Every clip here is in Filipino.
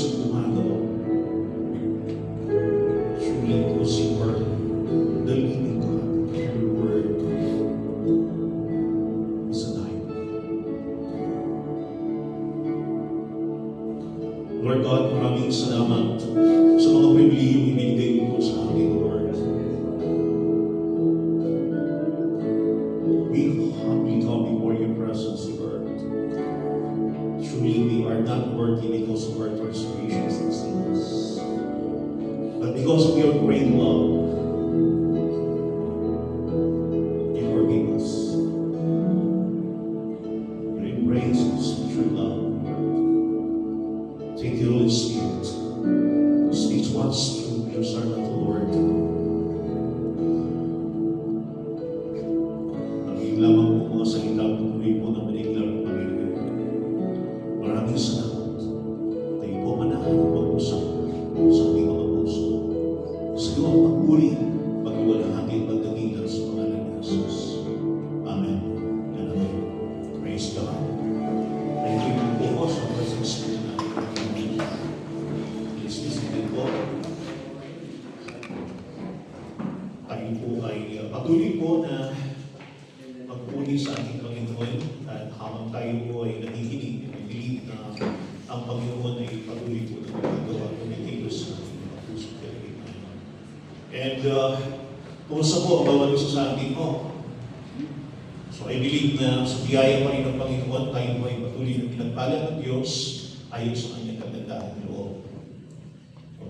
sa gumagawa. Truly, because you are the living God. Your word is alive. Lord God, maraming salamat sa mga pribilehiyong ibinigay mo sa akin, Lord. We humbly come before your presence, Lord. Truly, we are not worthy because of our transgressions and sins, but because of your great love, you forgive us. You embrace us with your love. Thank you, Holy Spirit. Speak to us through your servant, the Lord. Naging lamang po mga salita at tuloy po na maniglang ng Panginoon. Maraming salamat. Tayo po manahan ng pag-usap sa ating mga puso. Sa iyo ang pagpuri, pagwalhati at pagdakilan sa pangalan ni Jesus. Amen. And amen. Praise God. Thank you po sa presence po natin. Please listen po. Tayo po ay patuloy po na magpuli sa ating Panginoon at habang tayo po ay nakikinig, nakikinig na ang Panginoon ay patuloy po na magagawa at kumikilos sa ating mga puso. And kumusta po ang bawat isa sa ating mo? So I believe na sa biyaya pa rin ng Panginoon, tayo po ay patuloy na pinagpala ng Diyos ayon sa kanyang kagandahan ng loob.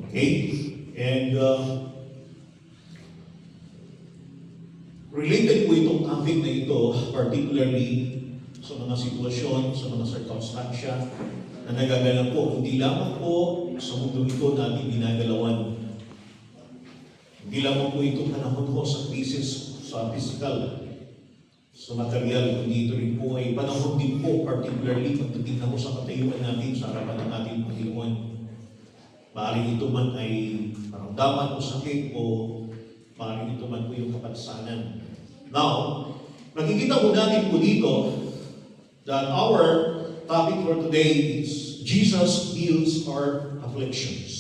Okay? And related po itong topic na ito, particularly sa mga sitwasyon, sa mga circumstansya na nagaganap po, hindi lamang po sa mundo ito natin ginagalawan. Hindi lamang po ito panahon ko sa krisis, sa physical, sa material, kundi ito rin po ay panahon din po, particularly pagdating na po sa katayuan natin sa harapan ng ating Panginoon. Maaaring ito man ay maramdaman o sakit o maaaring ito man po yung kapansanan. Now, nakikita po natin po dito that our topic for today is Jesus heals our afflictions.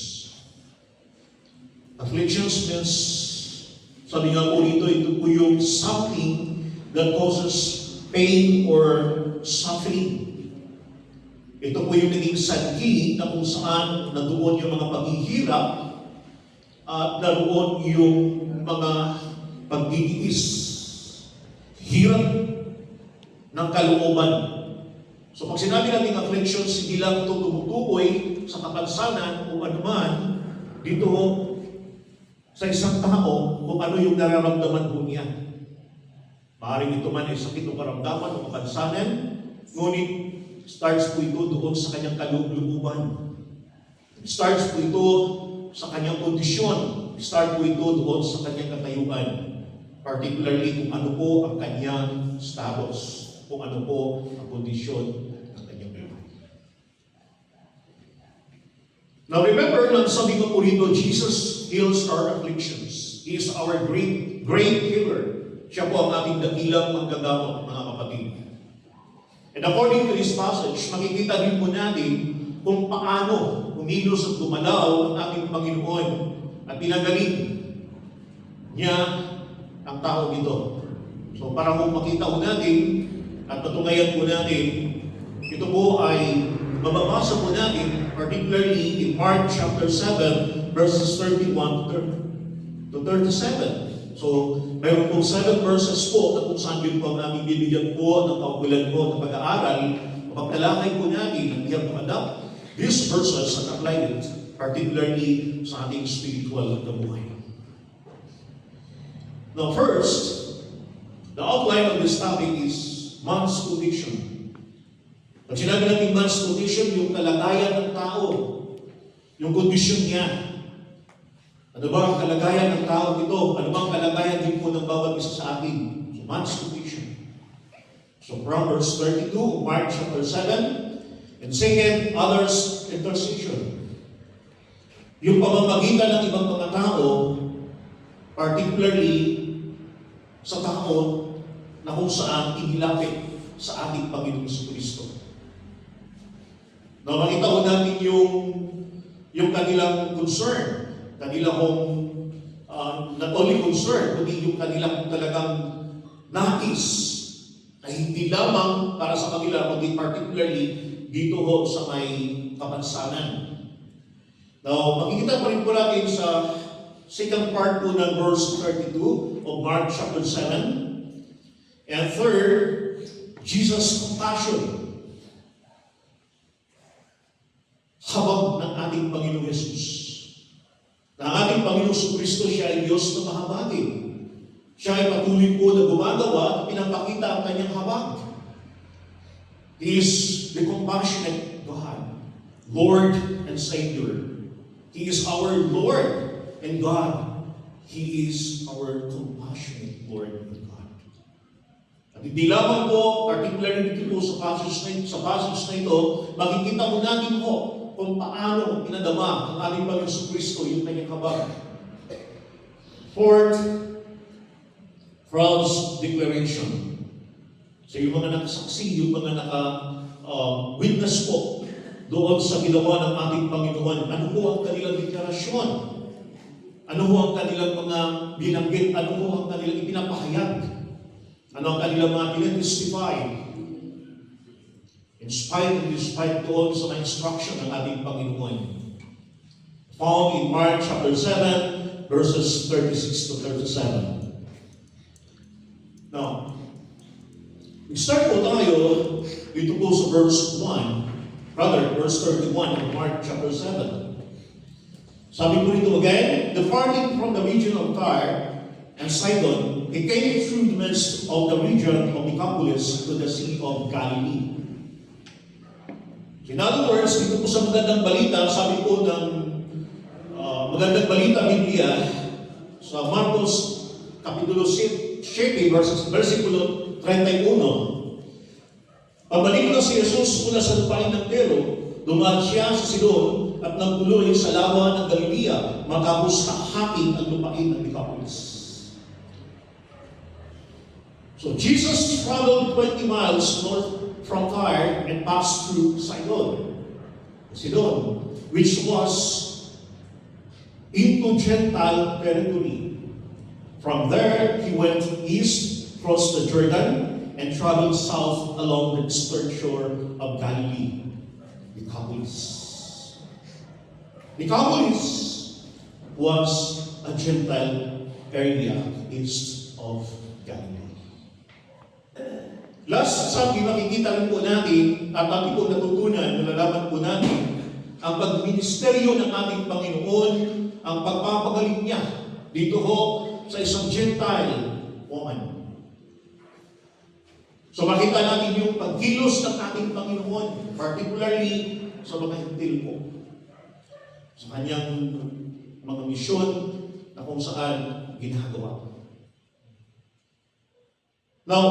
Afflictions means, sabi nga po dito, ito po yung something that causes pain or suffering. Ito po yung naging sanhi na kung saan nandoon yung mga paghihirap at naroon yung mga pagtitiis, hirap ng kalooban. So pag sinabi natin afflictions, hindi lang ito tumutukoy sa kapansanan o anuman dito sa isang tao kung ano yung nararamdaman po niya. Maaaring ito man ay sakit o karamdaman o kapansanan, ngunit starts po ito doon sa kanyang kalooban. Starts po ito sa kanyang kondisyon. Start po ito doon sa kanyang katayuan. Particularly kung ano po ang kanyang status, kung ano po ang kondisyon ng kanyang buhay. Now remember, sabi ko po rito, Jesus heals our afflictions. He is our great healer. Siya po ang ating dakilang manggagamot, mga kapatid. And according to this passage, makikita din po natin kung paano umilos at gumalaw ang ating Panginoon at pinagaling niya ang tao dito. So para kung makita po natin at matunayan po natin, ito po ay mababasa po natin particularly in Mark chapter 7 verses 31 to 37. So, mayroon pong 7 verses po na kung saan yun po ang aming bibigyan po ng kaukulan po ng pag-aaral. Pagtalakay po natin, and we have to adapt these verses and apply it, particularly sa ating spiritual na buhay. Now first, the outline of this topic is man's condition. Pag sinabi natin man's condition, yung kalagayan ng tao, yung kondisyon niya. Ano ba ang kalagayan ng tao dito? Ano ba ang kalagayan din po ng bawat isa sa atin? So, man's condition. So, from verse 32, Mark chapter 7, and second, others' intercession. Yung pamamagitan ng ibang mga tao, particularly sa tao na kung saan inilapit sa ating Panginoong Kristo. Na makita ko natin yung yung kanilang concern, kanilang not only concern, kundi yung kanilang talagang nais ay hindi lamang para sa kanila, kundi particularly dito ho sa may kapansanan. Now, makikita pa rin po natin sa second part po ng verse 32 of Mark chapter 7. And third, Jesus' compassion. Habag ng ating Panginoong Yesus. Na ang ating Panginoong Kristo, siya ay Diyos na mahabagin. Siya ay patuloy po na gumagawa at pinapakita ang kanyang habag. He is the compassionate God, Lord and Savior. He is our Lord and God. He is our compassionate Lord and God. At hindi lamang po, particularly dito po sa passage na ito, makikita mo natin po kung paano pinadama ang ating Panginoong Kristo yung kanyang habag. Fourth, Cross Declaration. So yung mga nakasaksi, yung mga naka-witness po doon sa ginawa ng ating Panginoon, ano po ang kanilang deklarasyon? Ano po ang kanilang mga binanggit? Ano po ang kanilang ipinapahayag? Ano ang kanilang mga pinag-testify? In spite and despite doon sa mga instruction ng ating Panginoon. Found in Mark chapter 7, verses 36 to 37. Now, start po tayo dito po sa verse 1, verse 31 of Mark chapter 7. Sabi po rito again, departing from the region of Tyre and Sidon, he came through the midst of the region of Decapolis to the Sea of Galilee. In other words, dito po sa magandang balita, sabi po ng magandang balita Biblia sa Marcos Kapitulo 7, versikulo 31. Pabalik na si Jesus mula sa lupain ng Tiro, dumaan siya sa Sidon at nagtuloy sa lawa ng Galilea matapos hahakin ang lupain ng Decapolis. So Jesus traveled 20 miles north from Tyre and passed through Sidon, which was into Gentile territory. From there, he went east, crossed the Jordan, and traveled south along the eastern shore of Galilee, Decapolis. Decapolis was a Gentile area east of Galilee. Last Sunday, makikita rin po natin at ating po natutunan, nalalaman po natin ang pagministeryo ng ating Panginoon, ang pagpapagaling niya dito ho sa isang Gentile woman. So makita natin yung pagkilos ng ating Panginoon, particularly sa mga Hintil po. Sa kanyang mga misyon na kung saan ginagawa. Now,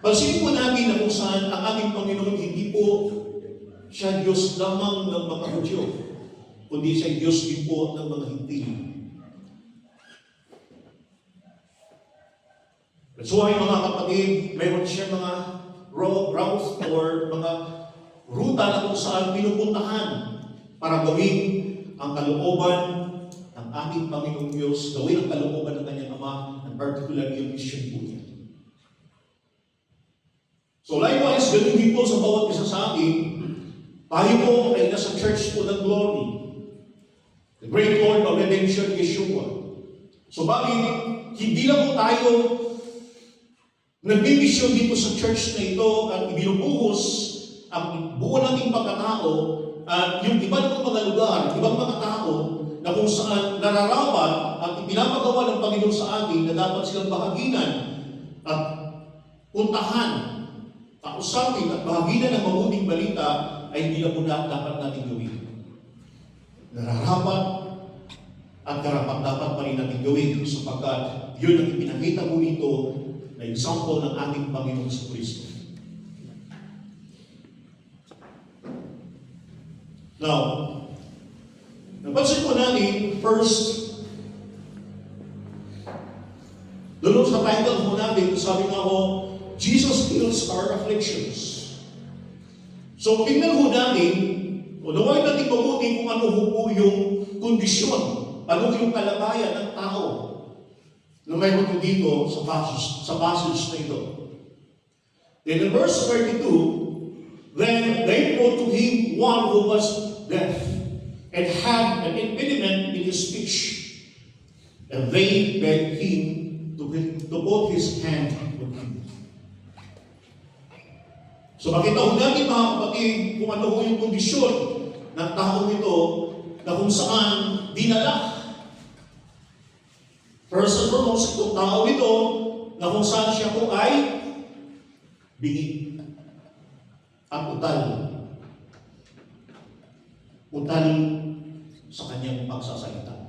pansinin po natin na kung saan ang ating Panginoon hindi po siya Diyos lamang ng mga Hudyo, kundi siya Diyos din po ng mga Hintil. That's why mga kapatid, mayroon siya mga routes or mga ruta na kung saan pinupuntahan para gawin ang kalooban ng ating Panginoong Diyos, gawin ang kalooban ng kanyang Ama, and particularly yung mission po niya. So likewise, ganun din po sa bawat isa sa atin, tayo po ay nasa church po ng glory. The great Lord of Redemption, Yeshua. So bakit hindi lang po tayo nagbibisyon dito sa church na ito at ibinubuhos ang buo nating pagkatao at yung iba ng mga lugar, ibang mga tao na kung saan nararapat at ipinapagawa ng Panginoon sa atin na dapat silang bahaginan at puntahan, kausapin at bahaginan ng mabuting balita ay hindi na po dapat natin gawin. Nararapat at karapat-dapat pa rin natin gawin sapagkat yun ang ipinakita mo dito na example ng ating Panginoon sa Kristo. Now, napansin po natin, first, doon sa title po natin, sabi nga ko, Jesus heals our afflictions. So, tingnan po natin, Unawain natin mabuti kung ano po yung kondisyon, ano yung kalagayan ng tao na mayroon ko dito sa passage na ito. Then in verse 32, then they brought to him one who was deaf and had an impediment in his speech. And they begged him to put his hand on him. So makita ho natin mga kapatid kung ano ho yung kondisyon ng tao nito na kung saan dinala. First and foremost, itong tao ito na kung saan siya po ay bingi at utal. Utal sa kanyang pagsasalita.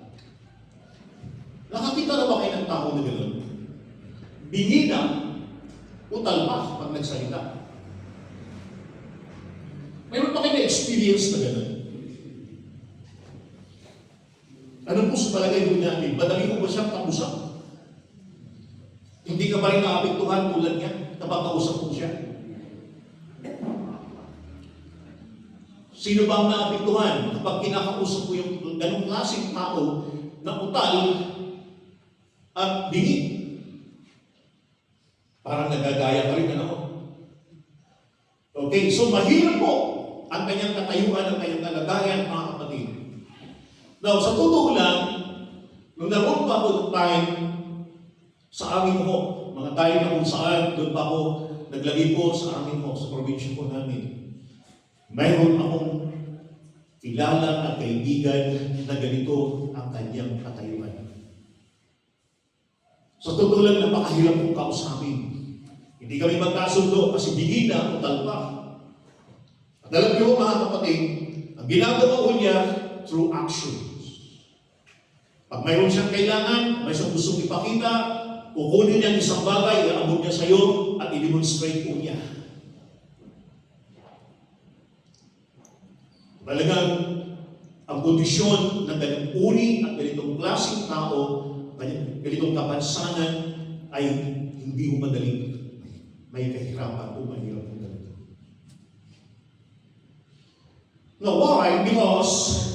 Nakakita na ba kayo ng tao na gano'n? Bingi na, utal pa pag nagsalita. Mayroon pa kayo na experience na gano'n? Ano po sa palagay mo natin? Madali mo ba siyang kausap? Hindi ka ba rin naapektuhan tulad niya kapag kausap mo siya? Sino ba ang naapektuhan kapag kinakausap mo yung ganong klaseng tao na utal at bingi? Parang nagagaya ka rin, ano? Okay, so mahirap po ang kanyang katayuan, ang kanyang kalagayan, mga kapatid. Now, sa totoo lang, nung naroon pa ako time sa amin ho, mga tayo na kung saan, doon pa ako naglagay po sa amin ho, sa probinsya po namin. Mayroon akong kilala at kaibigan na ganito ang kanyang katayuan. Sa totoo lang, napakahirap kong kausapin. Hindi kami magkasundo kasi bigin na, utal pa. At alam niyo mga kapatid, ang ginagawa ko niya through actions. Pag mayroon siyang kailangan, may siyang gustong ipakita, kukunin niya isang bagay, iaabot niya sa iyo at i-demonstrate po niya. Talagang ang kondisyon ng ganitong uri at ganitong klaseng tao, ganitong kapansanan ay hindi mo madali. May kahirapan o mahirap mo ganito. Now why? Because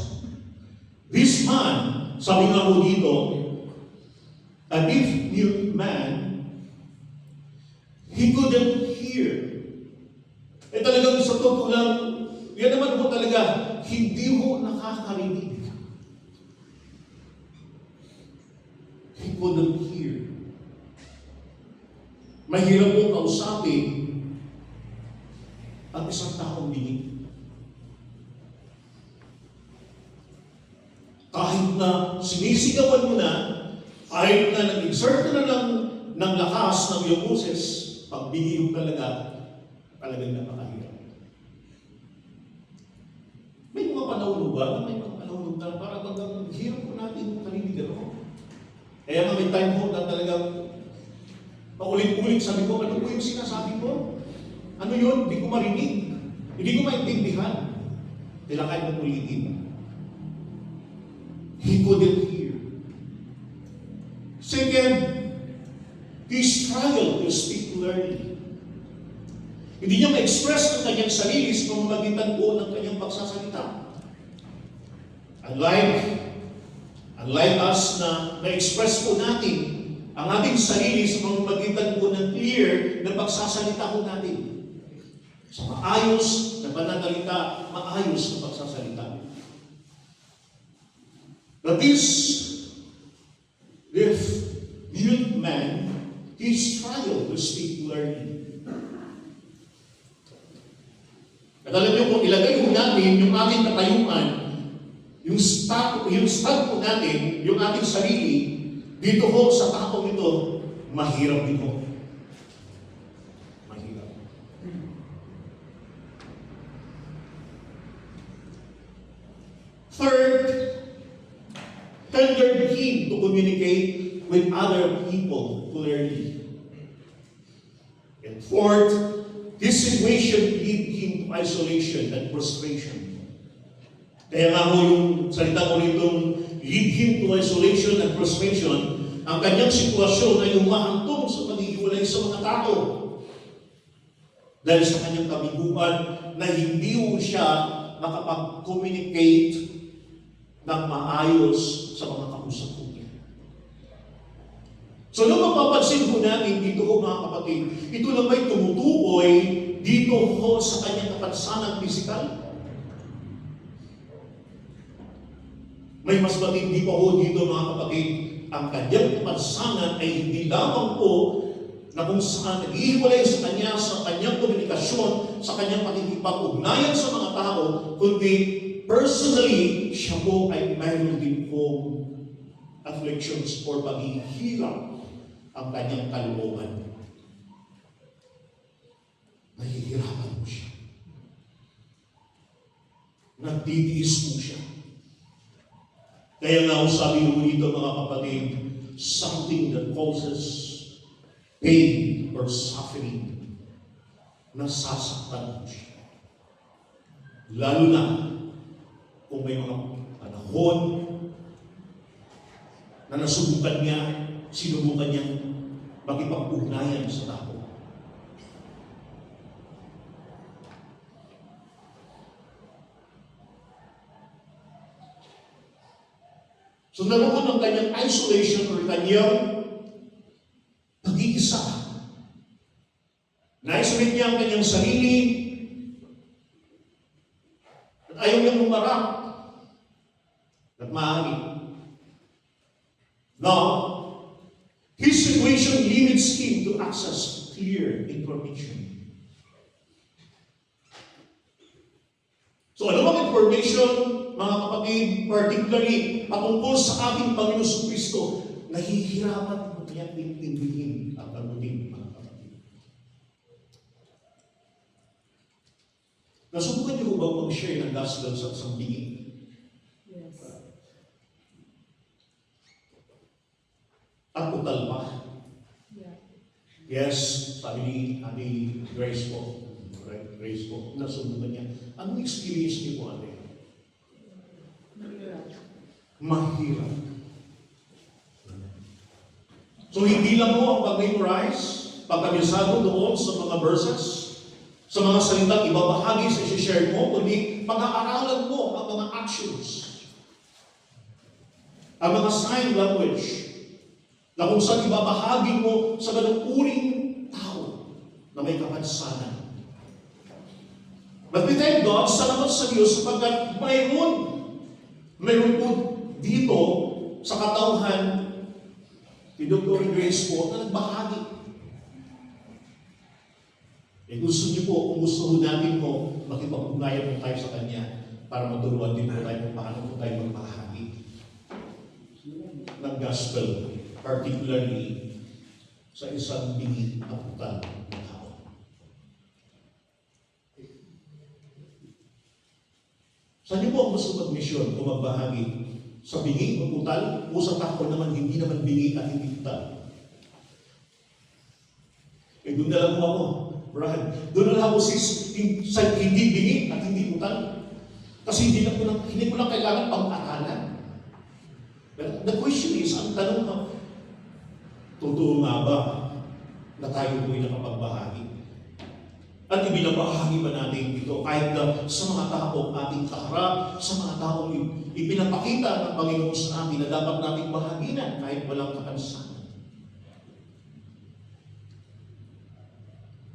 this man, sabi nga po dito, a deaf-mute man, he couldn't hear. Eh talagang sa totoo lang, yan naman po talaga, hindi mo nakakarinig. He couldn't hear. Mahirap po kausapin ang isang taong bingi. Kahit na sinisigawan mo na, kahit na nag-exert na ng lakas ng iyong boses, pag bingi mo talagang napakahirap. May mga panahon ba? May mga panahon na parang hanggang hirap ko natin kaliligan ako. Kaya nga may time ko na talagang paulit-ulit sabi ko, ano po yung sinasabi ko? Ano yun? Hindi ko marinig. Hindi ko maintindihan. Kailangan mo ulitin. He couldn't hear. Second, he struggled to speak clearly. Hindi niya ma-express ang kanyang sarili sa pamamagitan po ng kanyang pagsasalita. Unlike us na ma-express po natin ang ating sarili sa pamamagitan po ng clear na pagsasalita po natin. Sa maayos na pananalita, maayos na pagsasalita. But this deaf-mute man, he struggled to speak clearly. At alam niyo kung ilagay po natin yung ating katayuan, yung stand po natin, yung ating sarili, dito ho sa taong ito, mahirap din ho. Mahirap. Third, hindered him to communicate with other people clearly. And fourth, this situation lead him to isolation and frustration. Kaya nga ho yung salita ko nitong lead him to isolation and frustration, ang kanyang sitwasyon ay umahantong sa paghihiwalay sa mga tao. Dahil sa kanyang kabiguan na hindi ho siya makapag-communicate ng maayos sa mga kausap ko niya. So nung mapapansin ko natin dito ho mga kapatid, ito lang ba'y tumutukoy dito ho sa kanyang kapansanang pisikal? May mas matindi pa ho dito mga kapatid, ang kanyang kapansanan ay hindi lamang po na kung saan naghihiwalay sa kanya, sa kanyang komunikasyon, sa kanyang pakikipag-ugnayan sa mga tao, kundi personally, siya po ay mayroon din pong afflictions or paghihirap ang kanyang kalooban. Nahihirapan mo siya. Nagtitiis mo siya. Kaya nga sabi ko dito mga kapatid, something that causes pain or suffering, nasasaktan mo siya. Lalo na kung may mga panahon na nasubukan niya, sinubukan niyang makipag-ugnayan sa tao. So naroon ang kanyang isolation or kanyang pag-iisa. Na-isolate niya ang kanyang sarili at ayaw niyang humarap at maaari. Now, his situation limits him to access clear information. So ano mga information, mga kapatid, particularly patungkol sa ating Panginoon Kristo, nahihirapan mo kaya intindihin at anutin, mga kapatid. Nasubukan niyo ba mag-share ng gospel sa isang bingit? Yes. At utal pa. Yeah. Yes, sabi ni Ate Grace po. Right, Grace po. Nasubukan niya. Anong experience niyo po, Ate? Mahirap. So hindi lang mo ang pag-memorize, pagkabisado doon sa mga verses, sa mga salitang ibabahagi sa i-share mo, kundi pag-aaralan mo ang mga actions, ang mga sign language, na kung saan ibabahagi mo sa ganung uring tao na may kapansanan. But we thank God, salamat sa Diyos sapagkat mayroon po dito sa katauhan ni Dr. Grace po na nagbahagi. Gusto niyo po, kung gusto ho natin po, makipag-ugnayan po tayo sa Kanya para maturuan din po tayo kung paano po tayo magbahagi ng gospel, particularly sa isang bingit na putal na tao. Saan niyo po ang gusto mag-mission o magbahagi? Sa bingi o putal o sa tao naman hindi naman bingi at hindi putal? Doon na lang po ako, Brad. Doon na lang ako sa hindi bingi at hindi putal. Kasi hindi ko lang kailangan pang-aralan. But the question is, ang tanong ka, totoo nga ba na tayo po'y nakapagbahagi? At ibinabahagi ba natin ito kahit na sa mga taong ating kaharap, sa mga taong ipinapakita ng Panginoon sa atin na dapat nating bahaginan kahit walang kapansanan.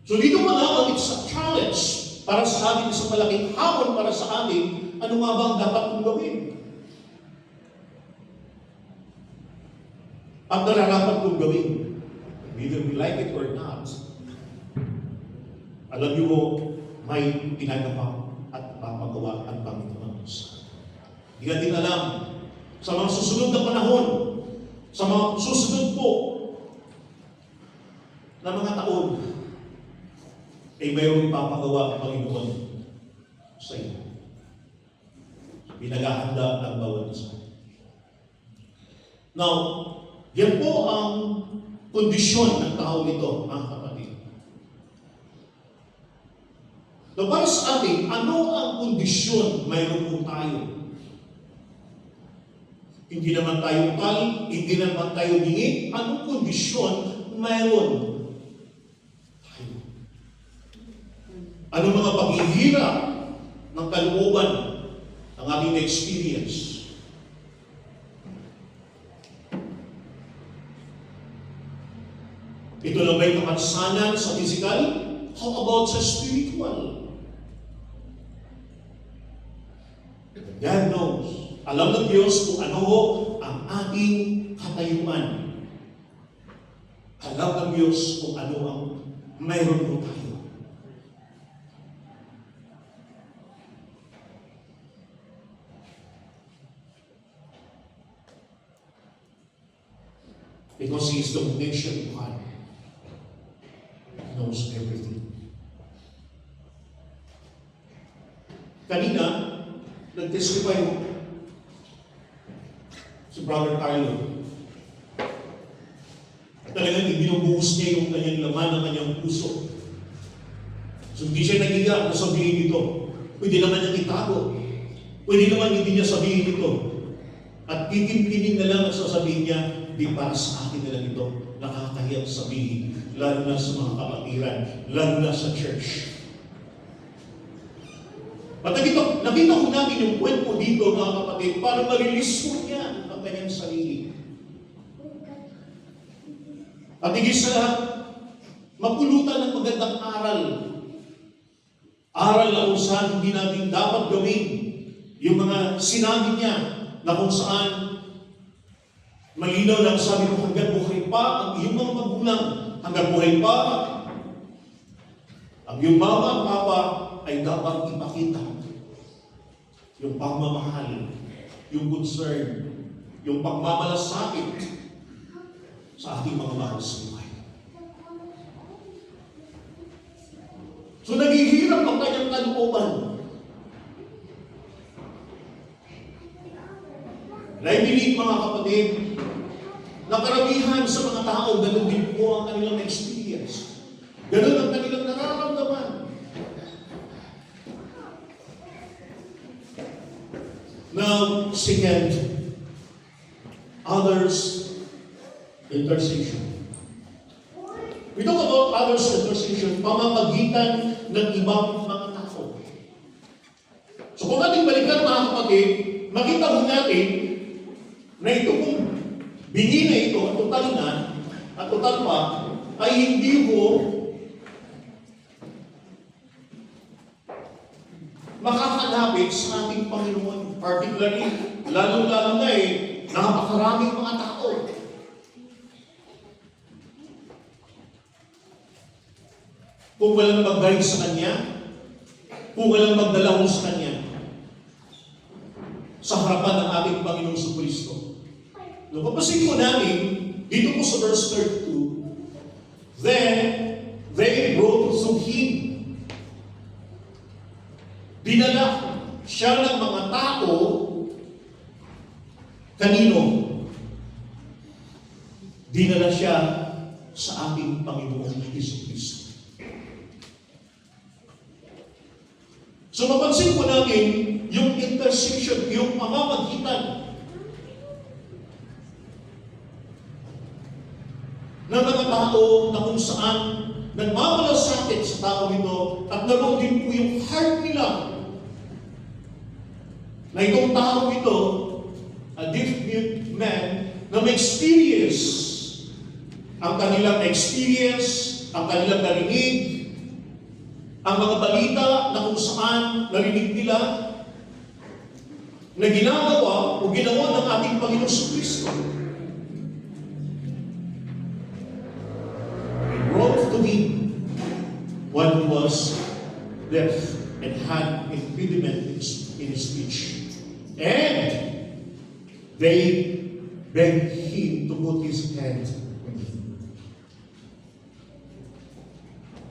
So dito pa naman, it's a challenge para sa atin, isang malaking hamon para sa atin, ano nga ba ang dapat kong gawin? Ang nararapat kong gawin, whether we like it or not, alam niyo mo, may pinagawa at papagawa ang Panginoon sa atin. Hindi natin alam, sa mga susunod na panahon, sa mga susunod po na mga taon, ay mayroong ipapagawa ang Panginoon sa iyo. Pinaghahanda ang bawat isa. Now, yan po ang kondisyon ng tao nito, mga kapatid. So, para sa atin, ano ang kondisyon mayroon po tayo? Hindi naman tayo ukal, hindi naman tayo bingi. Anong kondisyon mayroon tayo? Anong mga paghihirap ng kalooban ang ating experience. Ito na ba'y kapansanan sa physical? How about sa spiritual? God knows. Alam ng Diyos kung ano ang ating katayuan. Alam ng Diyos kung ano ang mayroon mo tayo. Because He is the omniscient one. He knows everything. Kanina, nag-testify si Brother Carlo. At talagang ibinubuhos niya yung kanyang laman ng kanyang puso. So hindi siya nagiyak na sabihin ito. Pwede naman niyang itago. Pwede naman hindi niya sabihin ito. At titin-tinin na lang at sasabihin niya, di para sa akin na lang ito. Nakakahiyang sabihin, lalo na sa mga kapatiran, lalo na sa church. At nakita ko namin yung kwento dito, mga kapatid, para ma-release mo niya ang kanyang sarili. At higit sa lahat, mapulutan ng magandang aral. Aral na kung saan hindi natin dapat gawin yung mga sinabi niya na kung saan malinaw lang sabi ko, hanggang buhay pa ang iyong mga magulang, hanggang buhay pa ang iyong mama at papa ay dapat ipakita yung pagmamahal, yung concern, yung pagmamalasakit sa ating mga mahal sa buhay. So naghihirap ang kanyang kalooban. And I believe, mga kapatid, na karamihan sa mga tao, ganun din po ang kanilang experience. Ganun ang kanilang nararamdaman. Now, second, others' intercession. We talk about others' intercession, pamamagitan ng ibang mga tao. So kung ating balikan, mga kapatid, makita mo natin na ito kung bingi na ito, total na, at total pa, ay hindi mo makakalapit sa ating Panginoon. Particularly, lalo-lalo na napakaraming mga tao. Kung walang mag-guide sa Kanya, kung walang magdalawon sa Kanya, sa harapan ng ating Panginoon sa Kristo. No, papasin po namin, dito po sa verse 32, then they brought to Him. Dinala siya ng mga tao, kanino? Dinala siya sa ating Panginoong Kristo. So mapansin po natin yung intercession, yung pamamagitan ng mga tao na kung saan nagmamalasakit sa tao ito at naroon din po yung heart nila na itong tao ito, a deaf-mute man, na may experience ang kanilang experience, ang kanilang narinig, ang mga balita na kung saan narinig nila na ginagawa o ginawa ng ating Panginoon sa Kristo. They brought to Him one who was deaf and had impediment in his speech. And they begged Him to put His hand on him.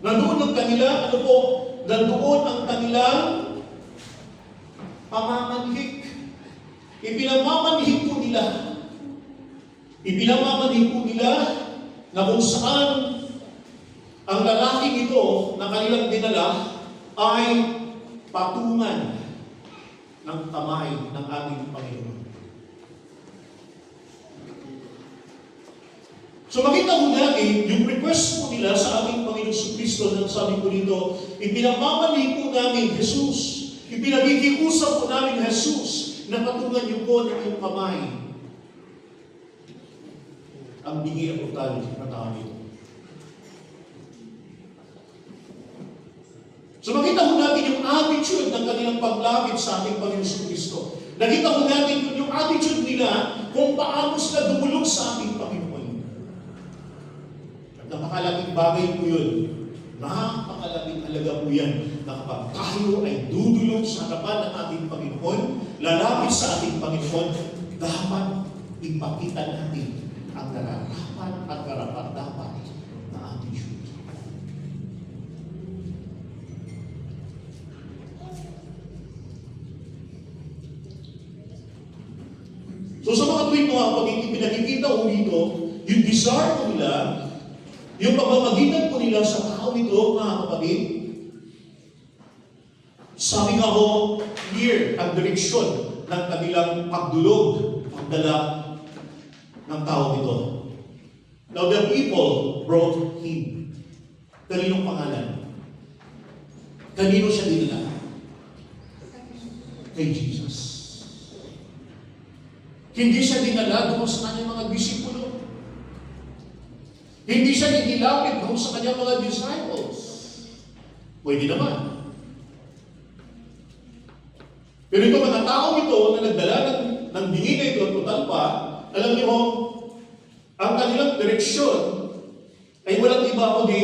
Nandoon ang kanila, nandoon ang kanilang pamamanhik. Ipinamamanhik po nila. Ipinamamanhik po nila na kung saan ang lalaking ito na kanilang dinala ay patungan ng kamay ng ating Panginoon. So makita mo natin yung request po nila sa ating Panginoon sa Kristo na sabi ko dito, ipinamamanhik po namin Jesus. Ipinakikiusap po namin Jesus na patungan niyo po ng iyong kamay ang bingi at utal na tao nito. So makita ho natin yung attitude ng kanilang paglapit sa ating Panginoon Kristo. Nakita ho natin yung attitude nila kung paano sila dumulog sa ating Panginoon. At napakalaking bagay po yun. Napakalaking halaga po yan na kapag tayo ay dudulog sa harapan ng ating Panginoon, lalapit sa ating Panginoon, dapat ipakita natin ang nararapat at karapat-dapat na attitude. So sa mga tuwing mga kapatid, pinakikita ko dito, yung desire ko nila, yung pagmamagitan ko nila sa tao nito, mga kapatid, sabi nga ho, clear ang direksyon ng kanilang pagdulog, pagdala ng tao nito. Now the people brought him. Kaninong pangalan? Kanino siya dinala? Kay Jesus. Hindi siya dinala doon sa kanyang mga disipulo. Hindi siya nilapit doon sa kanyang mga disciples. Pwede naman. Pero ito mga tao ito na nagdala ng bingi na ito, total pa, alam niyo, ang kanilang direksyon ay walang iba kundi,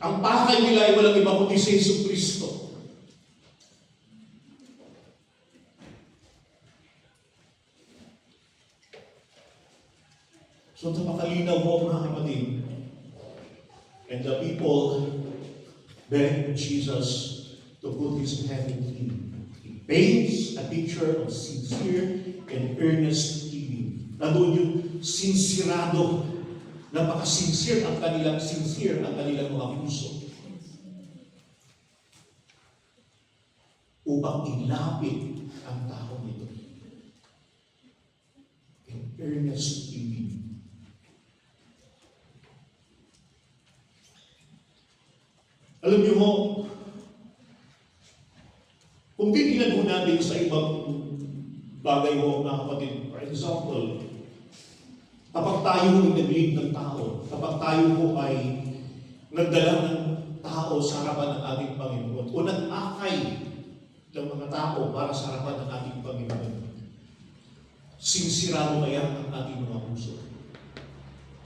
ang pakay nila ay walang iba kundi si Yesu Kristo. So napakalinaw mo mga kapatid. And the people begged Jesus to put his hand in him. He paints a picture of sincere and earnest giving. Nandun yung sinsirado. Napaka-sincere ang kanilang mga puso. Upang ilapit ang tao nito. In earnest giving. Alam niyo mo, kung titignan mo natin sa ibang bagay mo, mga kapatid, for example, kapag tayo ay nag-lead ng tao, kapag tayo po ay nagdala ng tao sa harapan ng ating Panginoon, o nag-akay ng mga tao para sa harapan ng ating Panginoon, sinsirado kaya ang ating mga puso?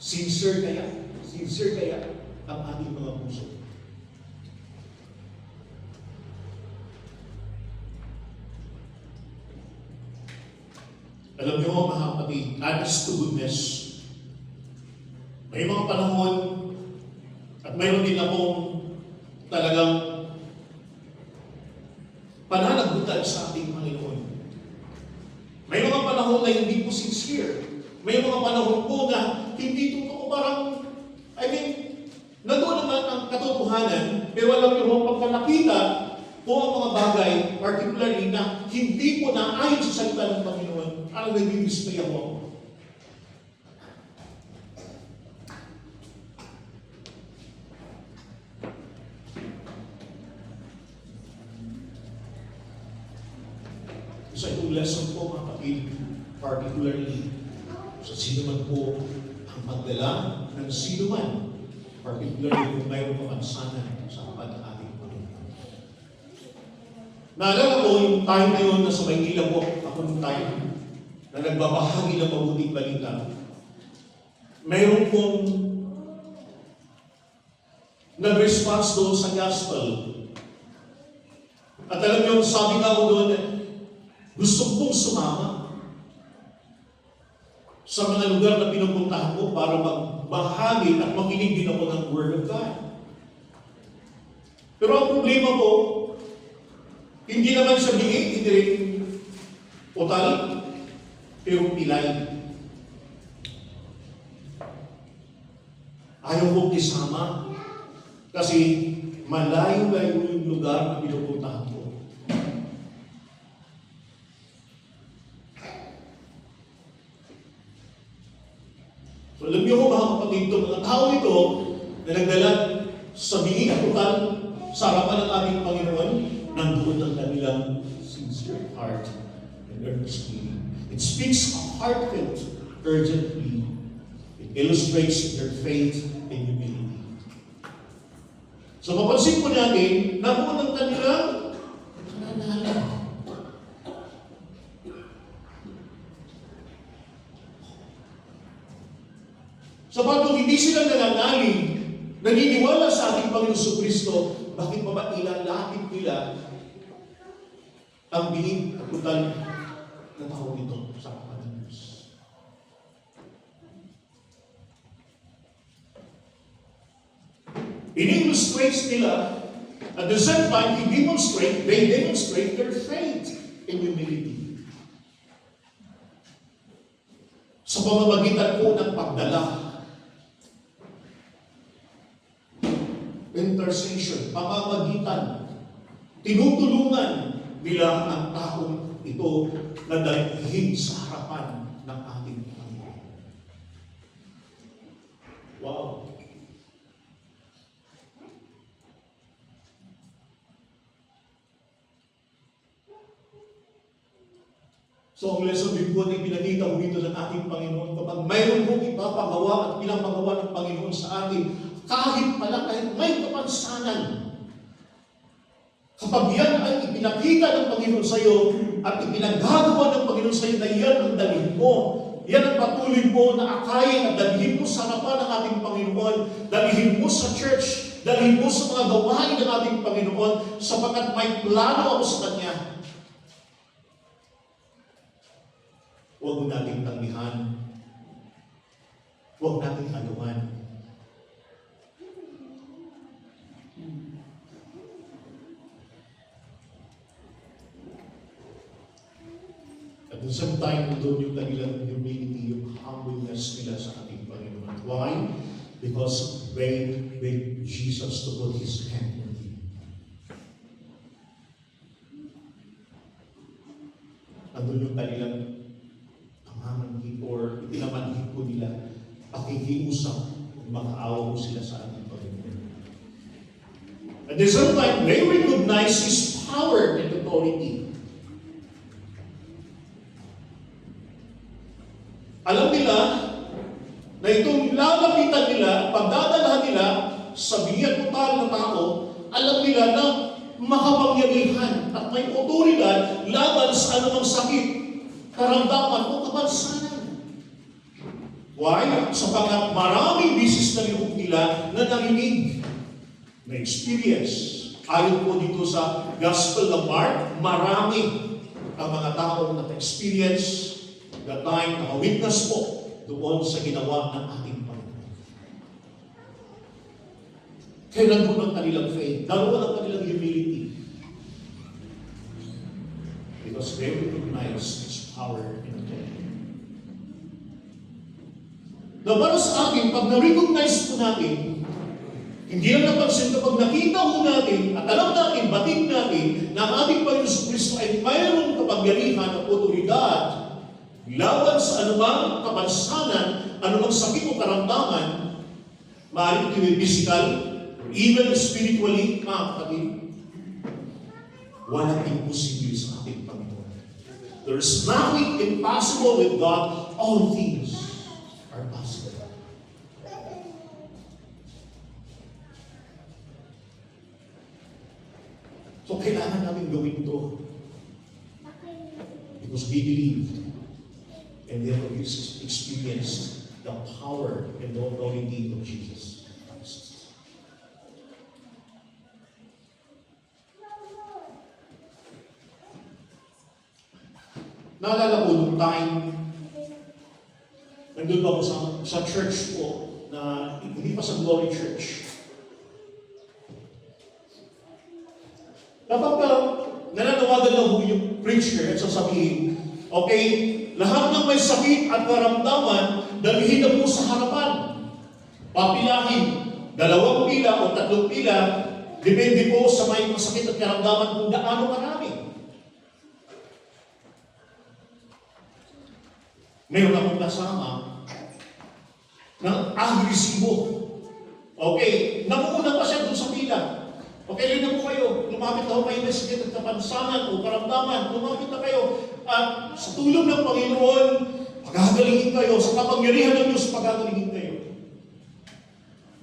Sincere kaya ang ating mga puso? Alam niyo mga kapatid, honest to goodness, may mga panahon at mayroon din akong talagang pananagutan sa ating Panginoon. May mga panahon na hindi po sincere. May mga panahon po na hindi totoo, parang, nandoon naman ang katotohanan, pero alam niyo pagka nakita po ang mga bagay, particularly na hindi po naayon sa salita ng Panginoon, ang nag-display ako. Sa itong lesson po, mga kapatid, particularly sa sino man po ang magdala ng sino man, particularly kung mayroon pamansanan sa kapag ng ating Panginoon. Naalala ko yung time na yun na sa Maynila po, ako nung time na nagbabahagi ng mabuting balita. Mayroon pong nag-response doon sa gospel. At alam niyo, sabi nga ko doon, gusto kong sumama sa mga lugar na pinupuntahan ko para magbahagi at makinig din ako ng Word of God. Pero ang problema po, hindi naman siya bigay, hindi rin utal, pero pilay. Ayaw kong isama kasi malayo-layo yung lugar na pinupuntahan ko. So alam niyo ko mga kapatid, itong mga tao ito na nagdala sa binging utal sa harapan ng ating Panginoon, nandoon ang kanilang speaks your heart and earnestly. It speaks a heartfelt, urgent plea. It illustrates their faith and humility. So mapansin po natin, naroon ang kanilang pananalig. Sapagkat hindi sila nananalig, naniniwala sa ating Panginoon Kristo, bakit pa ba ilalapit nila ang bihig at total na tao ito sa harapan ng Diyos? In-illustrates nila, at the same time, they demonstrate their faith and humility. Sa pamamagitan po ng pagdala, intercession, pamamagitan, tinutulungan nila ang taong ito na dalhin sa harapan ng ating Panginoon. Wow! So ang lesson din po ay pinakita ko dito ng ating Panginoon, kapag mayroon pong ipapagawa at pinapagawa ng Panginoon sa atin, kahit may kapansanan, kapag yan ay ipinakita ng Panginoon sa iyo at ipinagagawa ng Panginoon sa iyo na yan ang dalhin mo, yan ang patuloy mo na akayin at dalhin mo sa harapan ng ating Panginoon, dalhin mo sa church, dalhin mo sa mga gawain ng ating Panginoon, sapagkat may plano ako sa Kanya. Huwag mo nating tanggihan. Huwag nating agawan. At the same time, doon yung kanilang humility, yung humbleness nila sa ating Panginoon. Why? Because they begged Jesus to put His hand on him. Andun yung kanilang pamamanhid or ipinamanhid po nila, pakikiusap, makaawa po sila sa ating Panginoon. At the same time, they recognize His power and authority. Alam nila na itong lalapitan nila, pagdadalahan nila sa biyat total na tao, alam nila na makapangyarihan at may otoridad laban sa anumang sakit, karamdaman o kapansanan. Why? Sapagkat maraming bisis na lihok nila na narinig, na experience. Ayon po dito sa Gospel of Mark, marami ang mga taong naka-experience the time na witness po doon sa ginawa ng ating Panginoon. Kaya nandun ang kanilang faith, naroon ang kanilang humility. Because they recognize His power and authority. Na para sa akin, pag na-recognize po natin, hindi lang napansin kapag nakita po natin at alam natin, batid natin na ang ating Panginoon Kristo ay mayroong kapangyarihan at otoridad laban sa anumang kapansanan, anumang sakit o karamdaman, maaaring ito physical, even spiritually, kapatid, walang imposible sa ating Panginoon. There is nothing impossible with God. All things are possible. So kailangan namin gawin ito because we believe and they have experienced the power and the authority of Jesus Christ. Naalala ko nung time, nandun ako sa church po, na hindi pa sa Glory Church. Kapag nananawagan na yung preacher at sasabihin, okay, lahat ng may sakit at karamdaman, dalhin na po sa harapan. Papilahin, 2 pila o 3 pila, depende po sa may sakit at karamdaman kung gaano marami. Meron akong kasama na agresibo. Okay, nakuuna pa siya doon sa pila. Okay, rin na po kayo. Lumapit na po kayo sa sakit at kapansanan o karamdaman. Lumapit na kayo. At sa tulong ng Panginoon, paghagalingin kayo. Sa kapangyarihan ng Diyos, paghagalingin kayo.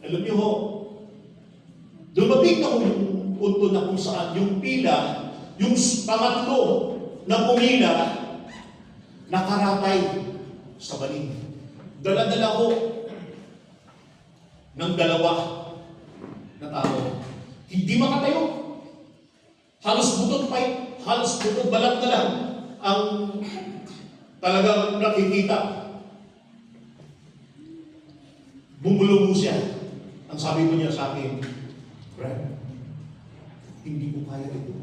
Alam niyo ho, dumating na yung punto na kung saan yung pila, yung pangatlo na pumila, nakaratay sa baling. Dala-dala ko ng dalawa na tao. Hindi makatayo. Halos butod balat na lang ang talagang nakikita. Bumulong siya. Ang sabi mo niya sa akin, Brad, hindi ko kaya ito.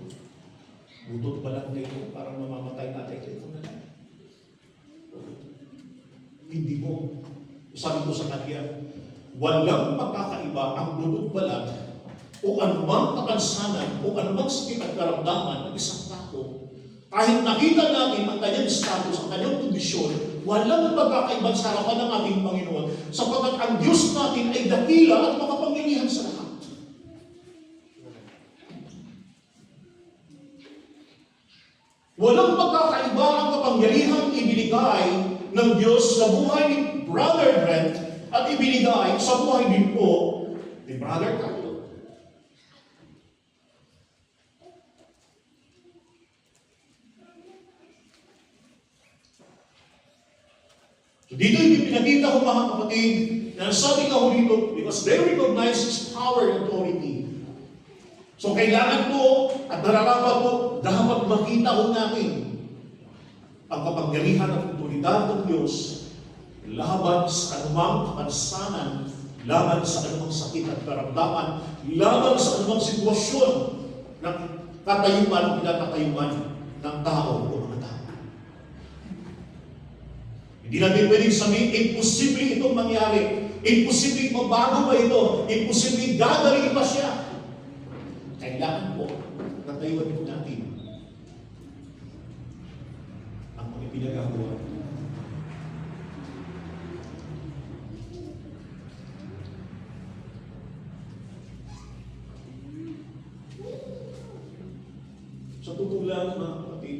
Butod balat na ito, parang mamamatay natin ito na lang. Hindi mo. Sabi ko sa kanya, walang pagkakaiba ang butod balat o anumang kapansanan o anumang sakit at karamdaman ng isang tao. Kahit nakita natin ang kanyang status, ang kanyang kondisyon, walang pagkakaiba sa harapan ng ating Panginoon sapagkat ang Diyos natin ay dakila at makapangyarihan sa lahat. Walang pagkakaiba ang kapangyarihan ibinigay ng Diyos sa buhay ni Brother Brent at ibinigay sa buhay din po ni Brother Carlo. So dito yung pinakita ko mga kapatid na sabi nga ho dito, because they recognize His power and authority. So kailangan po at nararapat po dapat makita ho natin ang kapangyarihan at otoridad ng Diyos laban sa anumang kapansanan, laban sa anumang sakit at karamdaman, laban sa anumang sitwasyon ng katayuman o pinakatayuman ng tao o mga tao. Hindi natin pwedeng sabihin, imposible itong mangyari. Imposible magbago pa ito. Imposible gagaling pa siya. Kailangan po, natayuan po natin ang mga pinagagawa. Sa totoo lang, mga kapatid,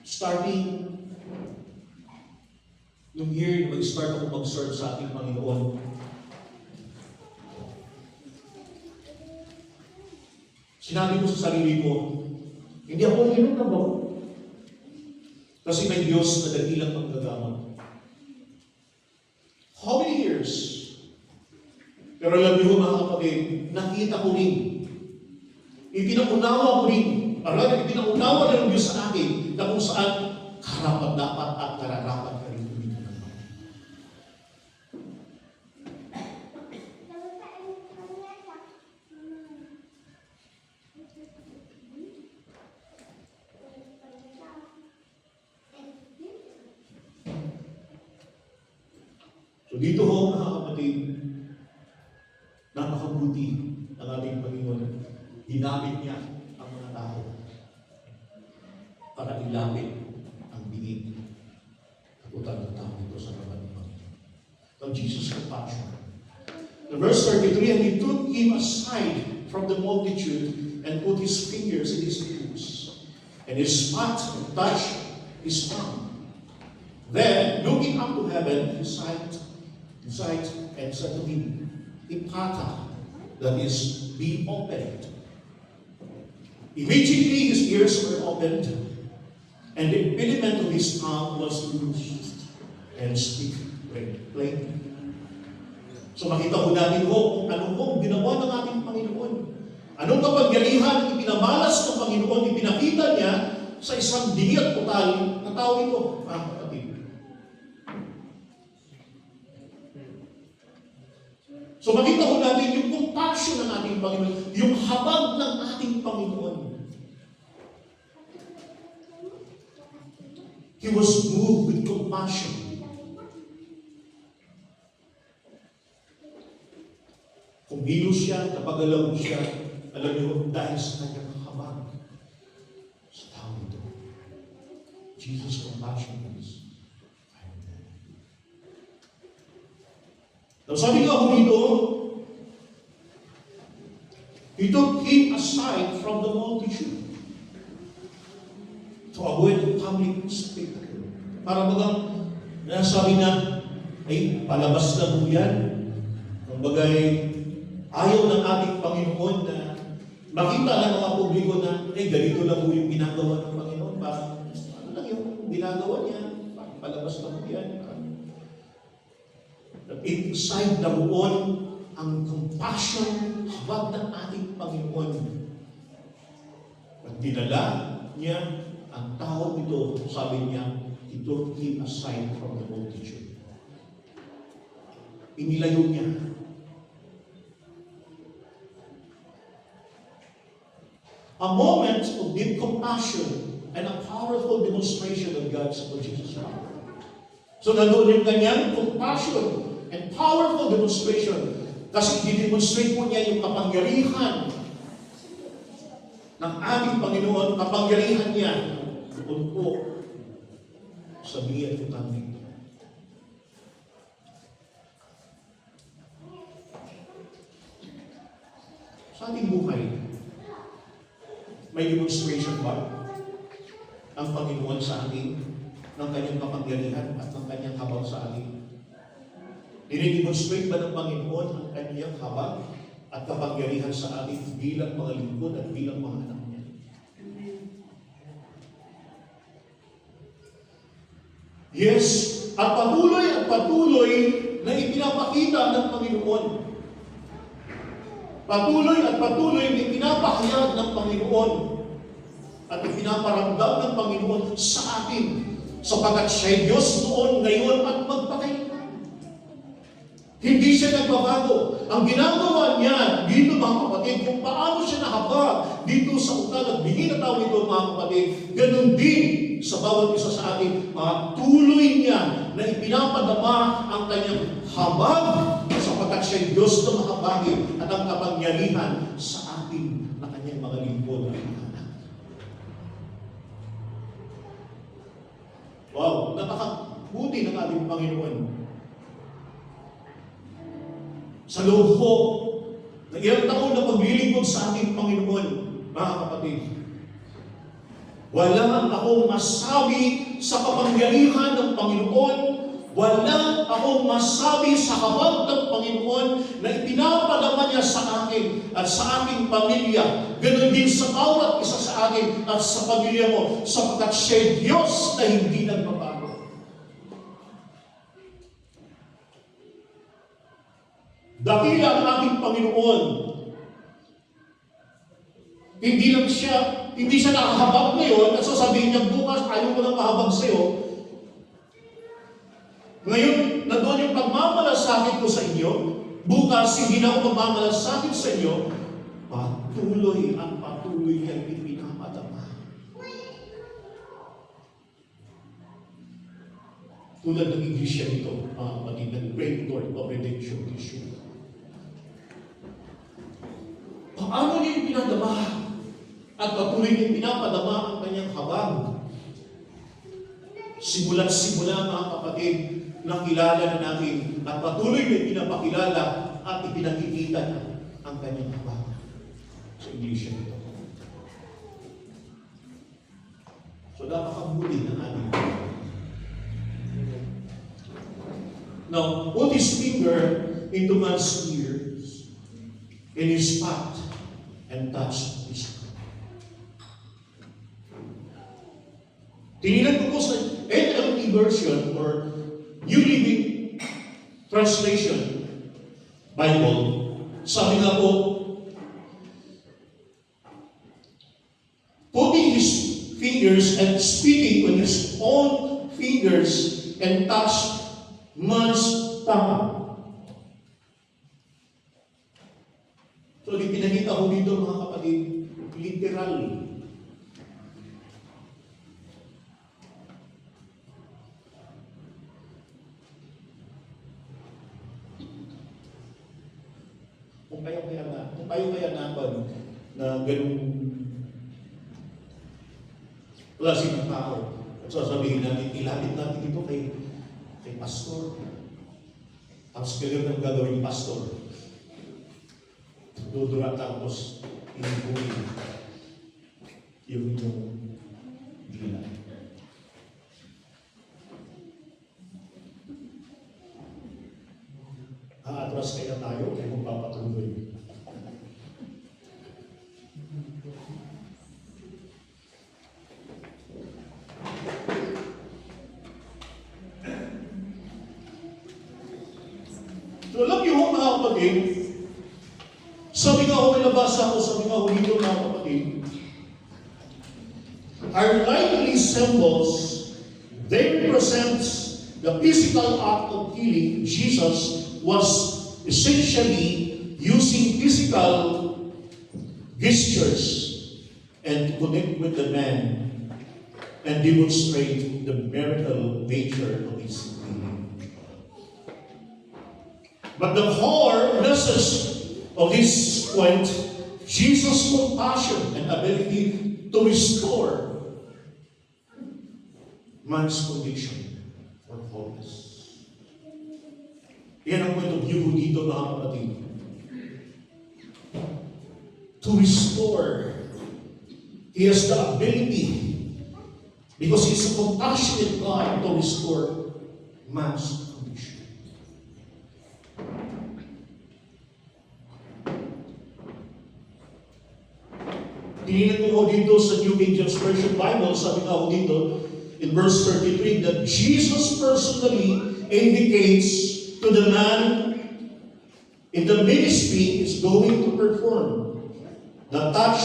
starting nung year na mag-start ako mag-serve sa ating Panginoon, sinabi ko sa sarili ko, hindi ako inom na ba? Kasi may Diyos na dakilang maggagamot. How many years? Pero alam niyo mga kapatid, nakita ko rin. Ipinaunawa ko rin. Ipinaunawa ng Diyos sa akin na kung saan karapat dapat at kararapat ka rin uminom ng gamot. So dito ho, mga kapatid, napakabuti ng ating Panginoon. Ginamit niya ang mga tao para ilapit ang bingig at utang ng tao ito sa harapan ng Panginoon. Of Jesus' compassion. The verse 33, and he took him aside from the multitude and put his fingers in his ears, and he spat and touched his tongue. Then, looking up to heaven, he sighed and said to him, Ephata, that is, be opened. Immediately his ears were opened, and the impediment of his tongue was loosed, and speak plainly. So makita ko natin kung ano pong ginawa ng ating Panginoon. Anong kapangyarihan ipinamalas ng Panginoon, ipinakita niya sa isang dingi at putal na tao ito, mga kapatid. So makita ko natin yung compassion ng ating Panginoon, yung habag ng ating Panginoon. He was moved with compassion. Kumilos siya, napagalaw siya, alam niyo, dahil sa kanyang habag sa tao ito. Jesus' compassion is now, sabi nga ako dito, He took him aside from the multitude to avoid the public spectacle. Para bagang nasabi na, ay, palabas na po yan. Kumbagay, ayaw ng ating Panginoon na makita ng mga publiko na, ay, ganito lang po yung ginagawa ng Panginoon. Parang, ano lang yung ginagawa niya? Parang palabas na po yan. Inside daroon ang compassion, habag ng ating Panginoon. At dinala niya ang tao ito, sabi niya, he took him aside from the multitude. Inilayo niya. A moment of deep compassion and a powerful demonstration of God's Jesus power. So nandoon yung kanyang compassion and powerful demonstration kasi didemonstrate po niya yung kapangyarihan ng ating Panginoon, kapangyarihan niya doon po sa biyat ko namin. Sa ating buhay, may demonstration ba ang Panginoon sa atin ng kanyang kapangyarihan at ng kanyang habag sa atin? Dinidemonstrate ba ng Panginoon ang kanyang habag at kapangyarihan sa atin bilang mga lingkod at bilang mga anak niya? Yes, at patuloy na ipinapakita ng Panginoon. Patuloy na ipinapahayag ng Panginoon at ipinaparamdam ng Panginoon sa atin sapagkat siya'y Diyos noon, ngayon at magpakailanman. Hindi siya nagbabago. Ang ginagawa niya dito mga kapatid, kung paano siya nahabag dito sa utal at bigin na tao nito mga kapatid, ganun din sa bawat isa sa atin, tuloy niya na ipinapadama ang kanyang habag sapagkat siya'y Diyos na mahabagin at ang kapangyarihan sa atin na kanyang mga lingkod at mga anak. Wow, napakabuti ng ating Panginoon. Sa loob ko, na ilang taon na paglilingkod sa ating Panginoon, mga kapatid, wala akong masabi sa kapangyarihan ng Panginoon, wala akong masabi sa habag ng Panginoon na ipinapadama niya sa akin at sa aking pamilya, ganoon din sa bawat isa sa akin at sa pamilya mo, sapagkat siya'y Diyos na hindi nagbabago. Dakila ang ating Panginoon. Hindi siya nakahabag ngayon at sasabihin niya bukas, ayaw ko nang mahabag sa'yo. Ngayon, nandoon yung pagmamalasakit ko sa inyo. Bukas, hindi na ako magmamalasakit sa inyo. Patuloy niyang ipinapadama. Tulad ng iglesia nito, mga kapatid, ng Great Lord of Redemption issue. Paano niya ipinadama? At patuloy niya pinapadama ang kanyang habag. Simula't simula mga kapatid, nakilala na natin at patuloy niya pinapakilala at ipinakikita niya ang kanyang habag sa iglesia nito. So napakabuti ng ating Now, put his finger into man's ears and he spat and touched his heart. Tinignan ko po sa NLT version or New Living Translation Bible, sabi nga po, putting his fingers and spitting on his own fingers and touched man's stomach. So, di pinakita ko dito mga kapatid, literal. Kung kayo kaya naman na ganung klase ng tao, at sasabihin natin, ilapit natin ito kay pastor. Tapos kailan ang gagawin ni pastor? dudura tapos inibuhin yung dila. Atras kaya tayo, kaya magpapatuloy. So, alam niyo mga kapatid, sabi nga ako, may nabasa ko, sabi nga ako dito mga kapatid, our likely symbols, they represent the physical act of healing. Jesus was essentially using physical gestures and to connect with the man and demonstrate the miracle nature of his healing. But the core message of this point, Jesus' compassion and ability to restore man's condition for wholeness. Yan ang point of view dito mga kapatid. To restore. He has the ability because He's a compassionate God to restore man's condition. Tinignan ko dito sa New King James Version Bible, sabi nga ko dito, in verse 33, that Jesus personally indicates to the man in the ministry is going to perform the touch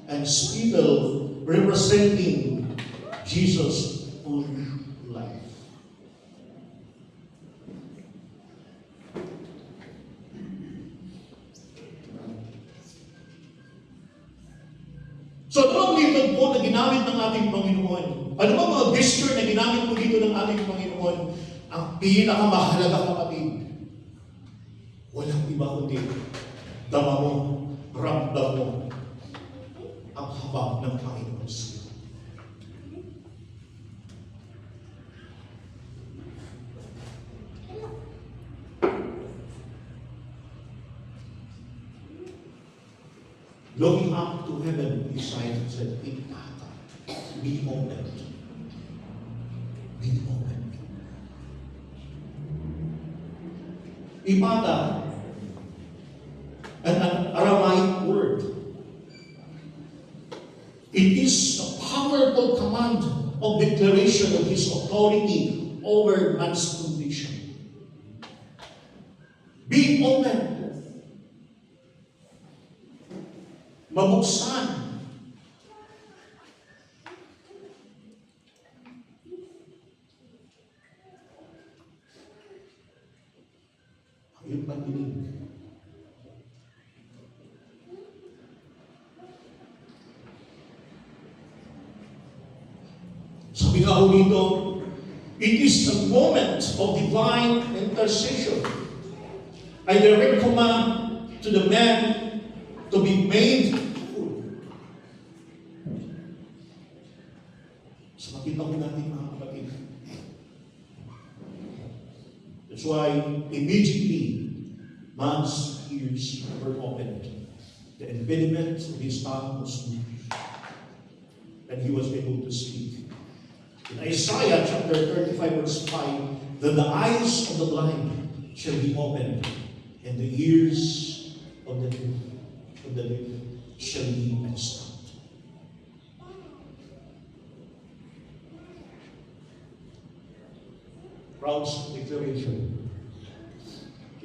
and spittle representing Jesus' own life. So ano ang method po na ginamit ng ating Panginoon? Ano ba mga gesture na ginamit po dito ng ating Panginoon? Ang pinakamahalaga kapatid, walang iba kundi dama mo, ramdam mo ang habag ng Panginoon sa'yo. Looking up to heaven, Isaiah said, "Ipata, be open. Be open." Ipata, an Aramaic word. It is a powerful command of declaration of His authority over man's condition. Be open. Mabuksan. Yung pagdinig. Sabi nga ho dito, it is the moment of divine intercession. I direct command to the man to be made whole. So makita ko natin mga kapatid. That's why immediately man's ears were opened. The impediment of his tongue was moved. And he was able to speak. In Isaiah chapter 35 verse 5, that the eyes of the blind shall be opened, and the ears of the deaf shall be unstopped. Proud declaration.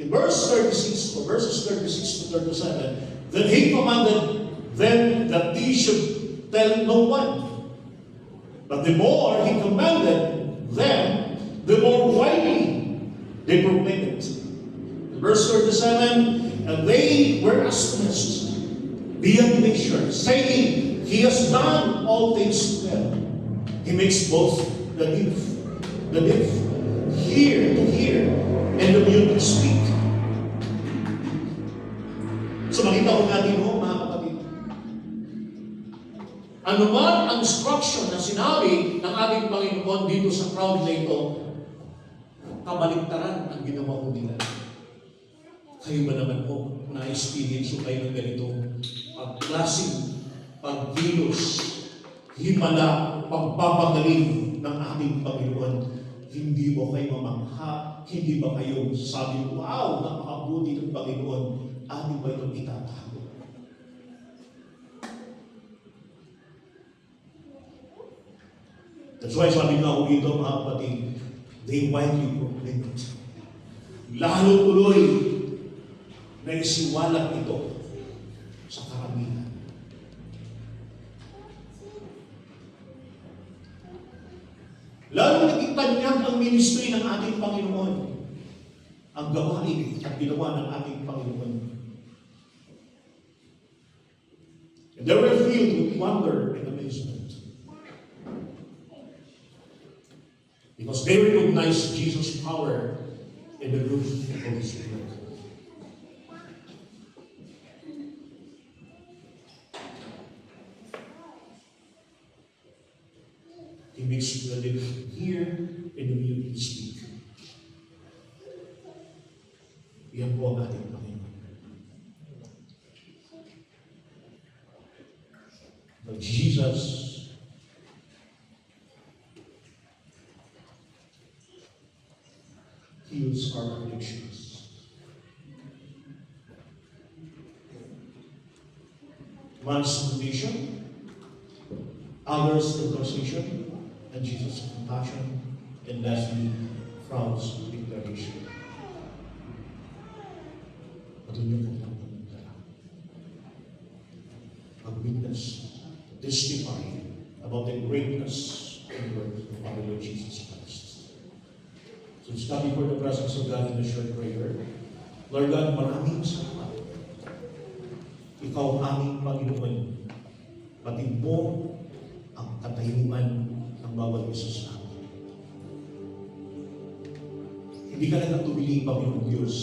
In verse 36, or verses 36 to 37, then he commanded them that they should tell no one. But the more he commanded them, the more widely they proclaimed it. Verse 37, and they were astonished beyond measure, saying, He has done all things well. He makes both the deaf hear to hear, and the mute to speak. So makita ko natin ho, mga kapatid, ano man ang instruction na sinabi ng ating Panginoon dito sa crowd na ito, kabaliktaran ang ginawa ko nila. Kayo ba naman po? na-experience ko kayo ng ganitong pagklaseng pagkilos, himala, pagpapagaling ng ating Panginoon, hindi mo kayo mamangha, hindi ba kayo sabi, wow, napakabuti ng Panginoon, ating ba itong itatago? That's why sabi nga ko dito, mga kapatid, they widely proclaim it. Lalo tuloy na isiwalat ito sa karamihan. Lalo naging tanyag ang ministry ng ating Panginoon, ang gawain at ginawa ng ating Panginoon. And they were filled with wonder and amazement. Because they recognized Jesus' power in the roof of the Holy Spirit. He makes the living hear and the mute speak. Yan po ang ating Panginoon. But Jesus heals our addictions. Man's condition, others' intercession, and Jesus' compassion, and lastly, Fraud's declaration. Patuloy ko lang pagmamala. Mag-witness, testify about the greatness and work of our Lord Jesus Christ. So let's come before the presence of God in a short prayer. Lord God, maraming salamat. Ikaw ang aming Panginoon. Batid mo ang katayuan ng bawat isa sa amin. Hindi ka na natubili, Panginoon Diyos,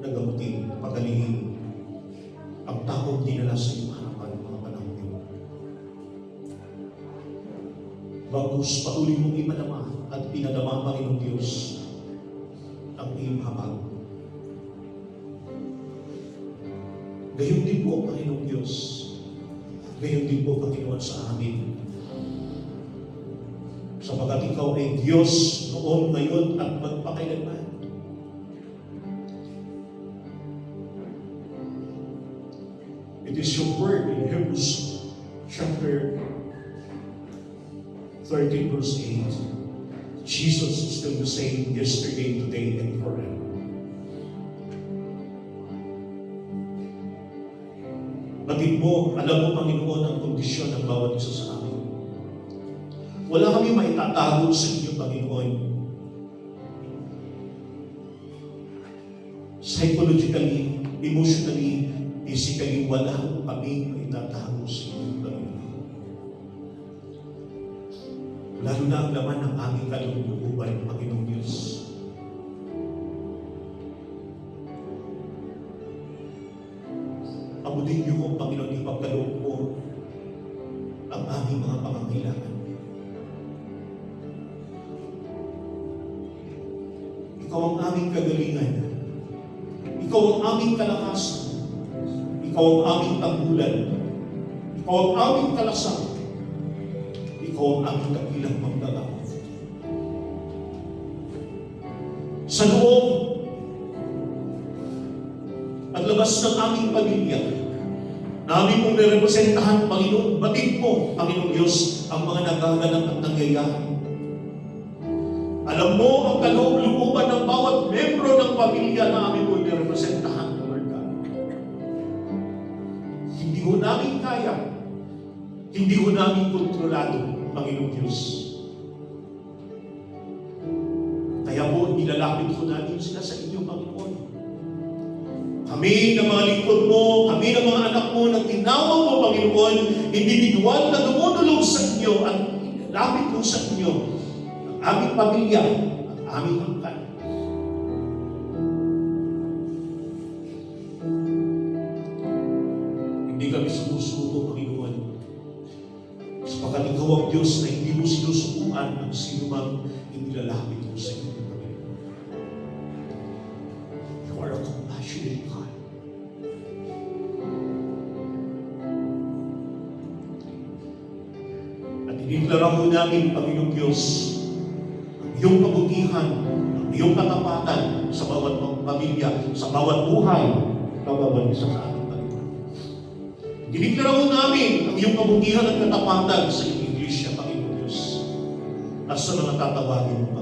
na gamutin, pagalingin ang taong dinala sa iyong harapan ng mga panahon yun. Bagkus patuloy mong ipadama at pinadama, Panginoon Diyos, ang iyong habag. Gayon din po, Panginoon Diyos, gayon din po, Panginoon, sa amin. Sapagat ikaw ay Diyos noon, ngayon, at magpakailanman. It is your word in Hebrews chapter 13, verse 8. Jesus is still the same yesterday, today, and forever. Batid mo, alam mo, Panginoon, ang kondisyon ng bawat isa sa amin. Wala kami maitatago sa inyo, Panginoon. Psychologically, emotionally, physically, wala kami maitatago sa inyo, Panginoon. Lalo na ang laman ng aming kalooban, Panginoon Diyos. Abutin niyo kong Panginoon, ipagkaloob mo ang aming mga pangangailangan. Ikaw ang aming kagalingan. Ikaw ang aming kalakasan. Ikaw ang aming tanggulan. Ikaw ang aming kalasan. Ikaw ang aming dakilang pagdalangin. Sa loob at labas ng aming pamilya, namin mong nirepresentahan, Panginoon, batid mo, Panginoon Diyos, ang mga nagaganap at nangyayari. Alam mo ang kaloob-looban ng bawat membro ng pamilya na amin mo nirepresentahan, Lord God. Hindi ho namin kaya, hindi ho namin kontrolado, Panginoon Diyos. Kaya po, nilalapit ho namin sila sa inyo, Panginoon. Kami na mga lingkod mo, kami na mga anak mo na tinawag mo, Panginoon, individual na dumudulog sa inyo at lapit mo sa inyo ang aming pamilya, ang aming angkan. Hindi kami sumusuko, Panginoon, sapagkat ikaw ang Diyos na hindi mo sinusukuan ang sino mang inilalapit mo sa inyo, Panginoon. You are a compassionate God. Dineklara ho namin, Panginoong Diyos, ang iyong kabutihan, ang iyong katapatan sa bawat pamilya, sa bawat buhay, na bawat isa sa ating Panginoon. Dineklara ho namin ang iyong kabutihan at katapatan sa iyong iglesia, Panginoong Diyos, at sa mga tatawagin mo,